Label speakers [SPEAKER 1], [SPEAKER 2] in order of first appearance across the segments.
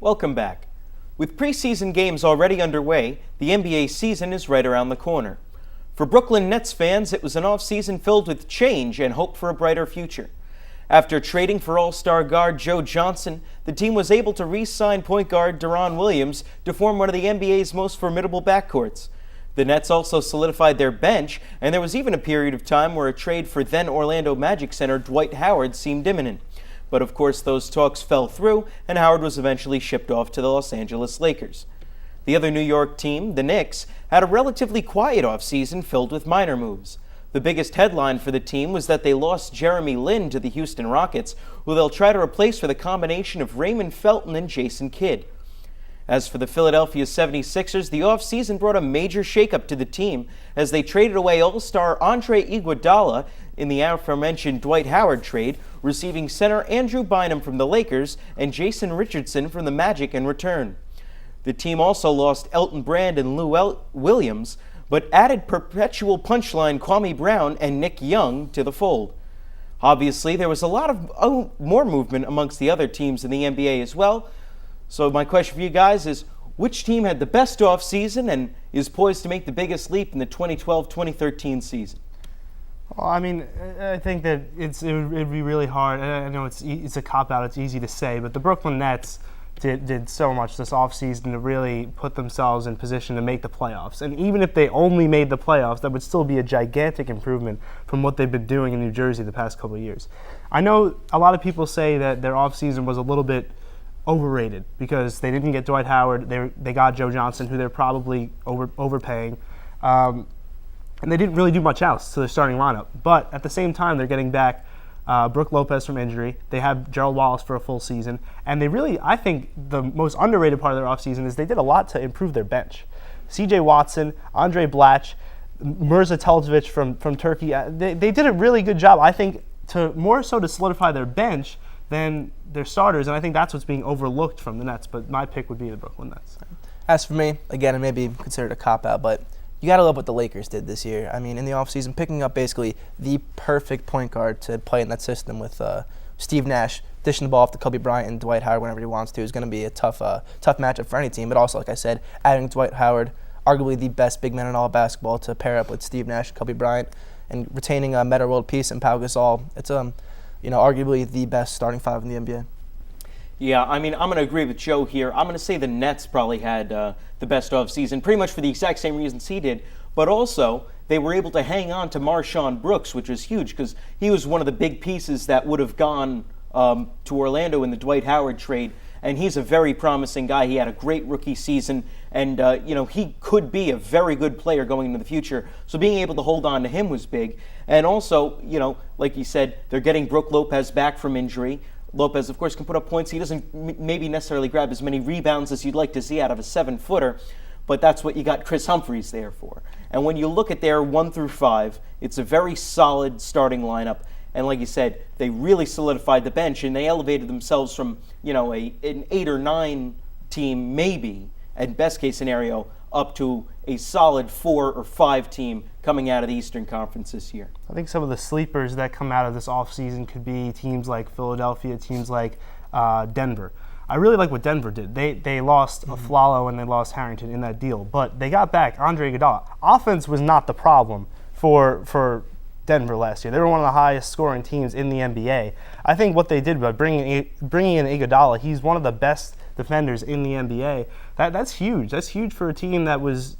[SPEAKER 1] Welcome back. With preseason games already underway, the NBA season is right around the corner. For Brooklyn Nets fans, it was an offseason filled with change and hope for a brighter future. After trading for All-Star guard Joe Johnson, the team was able to re-sign point guard Deron Williams to form one of the NBA's most formidable backcourts. The Nets also solidified their bench, and there was even a period of time where a trade for then Orlando Magic center Dwight Howard seemed imminent. But of course those talks fell through, and Howard was eventually shipped off to the Los Angeles Lakers. The other New York team, the Knicks, had a relatively quiet offseason filled with minor moves. The biggest headline for the team was that they lost Jeremy Lin to the Houston Rockets, who they'll try to replace with a combination of Raymond Felton and Jason Kidd. As for the Philadelphia 76ers, the offseason brought a major shakeup to the team as they traded away All-Star Andre Iguodala in the aforementioned Dwight Howard trade, receiving center Andrew Bynum from the Lakers and Jason Richardson from the Magic in return. The team also lost Elton Brand and Lou Williams, but added perpetual punchline Kwame Brown and Nick Young to the fold. Obviously, there was a lot of more movement amongst the other teams in the NBA as well. So my question for you guys is, which team had the best offseason and is poised to make the biggest leap in the 2012-2013 season?
[SPEAKER 2] Well, I mean, I think that it'd be really hard. I know it's a cop-out, it's easy to say, but the Brooklyn Nets did so much this offseason to really put themselves in position to make the playoffs. And even if they only made the playoffs, that would still be a gigantic improvement from what they've been doing in New Jersey the past couple of years. I know a lot of people say that their offseason was a little bit overrated because they didn't get Dwight Howard. They got Joe Johnson, who they're probably overpaying. And they didn't really do much else to their starting lineup. But at the same time, they're getting back Brook Lopez from injury. They have Gerald Wallace for a full season. And they really, I think, the most underrated part of their offseason is they did a lot to improve their bench. C.J. Watson, Andre Blatch, Mirza Teltovic from Turkey, they did a really good job, I think, more so to solidify their bench than their starters, and I think that's what's being overlooked from the Nets, but my pick would be the Brooklyn Nets.
[SPEAKER 3] As for me, again, it may be considered a cop-out, but you got to love what the Lakers did this year. I mean, in the offseason, picking up basically the perfect point guard to play in that system with Steve Nash dishing the ball off to Kobe Bryant and Dwight Howard whenever he wants to is going to be a tough matchup for any team, but also, like I said, adding Dwight Howard, arguably the best big man in all of basketball, to pair up with Steve Nash and Kobe Bryant, and retaining Metta World Peace and Pau Gasol. It's arguably the best starting five in the NBA.
[SPEAKER 1] Yeah, I mean, I'm going to agree with Joe here. I'm going to say the Nets probably had the best offseason, pretty much for the exact same reasons he did, but also they were able to hang on to Marshawn Brooks, which was huge because he was one of the big pieces that would have gone to Orlando in the Dwight Howard trade, and he's a very promising guy. He had a great rookie season, and he could be a very good player going into the future. So being able to hold on to him was big. And also, like you said, they're getting Brook Lopez back from injury. Lopez, of course, can put up points. He doesn't maybe necessarily grab as many rebounds as you'd like to see out of a 7-footer, but that's what you got Chris Humphries there for. And when you look at their 1 through 5, it's a very solid starting lineup. And like you said, they really solidified the bench, and they elevated themselves from, an 8 or 9 team, maybe, at best case scenario, up to a solid 4 or 5 team coming out of the Eastern Conference this year.
[SPEAKER 2] I think some of the sleepers that come out of this offseason could be teams like Philadelphia, teams like Denver. I really like what Denver did. They lost Afflalo and they lost Harrington in that deal, but they got back Andre Iguodala. Offense was not the problem for Denver last year. They were one of the highest scoring teams in the NBA. I think what they did by bringing in Iguodala, he's one of the best defenders in the NBA. That's huge. That's huge for a team that was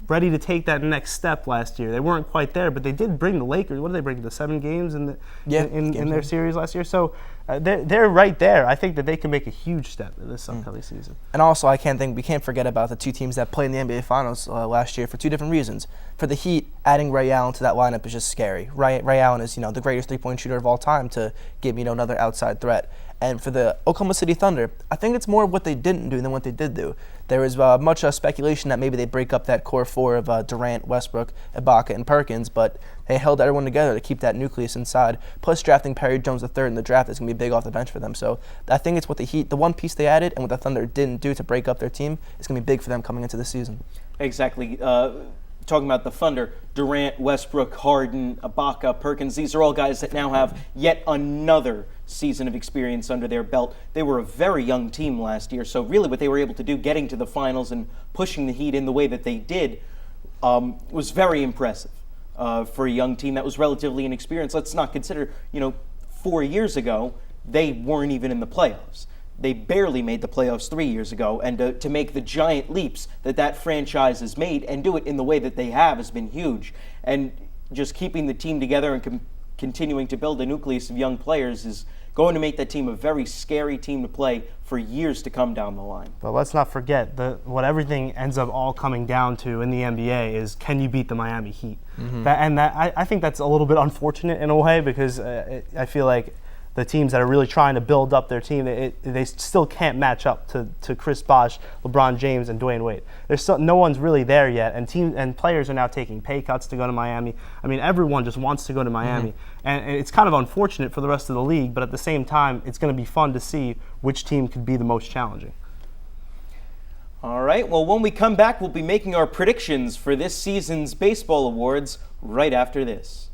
[SPEAKER 2] ready to take that next step last year. They weren't quite there, but they did bring the Lakers. What did they bring? The 7 games in their series last year. So they're right there. I think that they can make a huge step in this upcoming season.
[SPEAKER 3] And also, we can't forget about the 2 teams that played in the NBA Finals last year for 2 different reasons. For the Heat, adding Ray Allen to that lineup is just scary. Ray Allen is the greatest 3-point shooter of all time to give another outside threat. And for the Oklahoma City Thunder, I think it's more what they didn't do than what they did do. There was much speculation that maybe they break up that core 4 of Durant, Westbrook, Ibaka, and Perkins, but they held everyone together to keep that nucleus inside. Plus, drafting Perry Jones III in the draft is going to be big off the bench for them. So I think it's what the Heat, the one piece they added, and what the Thunder didn't do to break up their team is going to be big for them coming into the season.
[SPEAKER 1] Exactly. talking about the Thunder, Durant, Westbrook, Harden, Ibaka, Perkins, these are all guys that now have yet another season of experience under their belt. They were a very young team last year, so really what they were able to do, getting to the finals and pushing the Heat in the way that they did, was very impressive for a young team that was relatively inexperienced. Let's not consider, 4 years ago, they weren't even in the playoffs. They barely made the playoffs 3 years ago, and to make the giant leaps that franchise has made and do it in the way that they have has been huge. And just keeping the team together and continuing to build a nucleus of young players is going to make that team a very scary team to play for years to come down the line.
[SPEAKER 2] But let's not forget what everything ends up all coming down to in the NBA is, can you beat the Miami Heat? Mm-hmm. I think that's a little bit unfortunate in a way, because I feel like the teams that are really trying to build up their team, they still can't match up to Chris Bosh, LeBron James, and Dwayne Wade. No one's really there yet, and players are now taking pay cuts to go to Miami. I mean, everyone just wants to go to Miami, and it's kind of unfortunate for the rest of the league, but at the same time, it's going to be fun to see which team could be the most challenging.
[SPEAKER 1] All right, well, when we come back, we'll be making our predictions for this season's baseball awards right after this.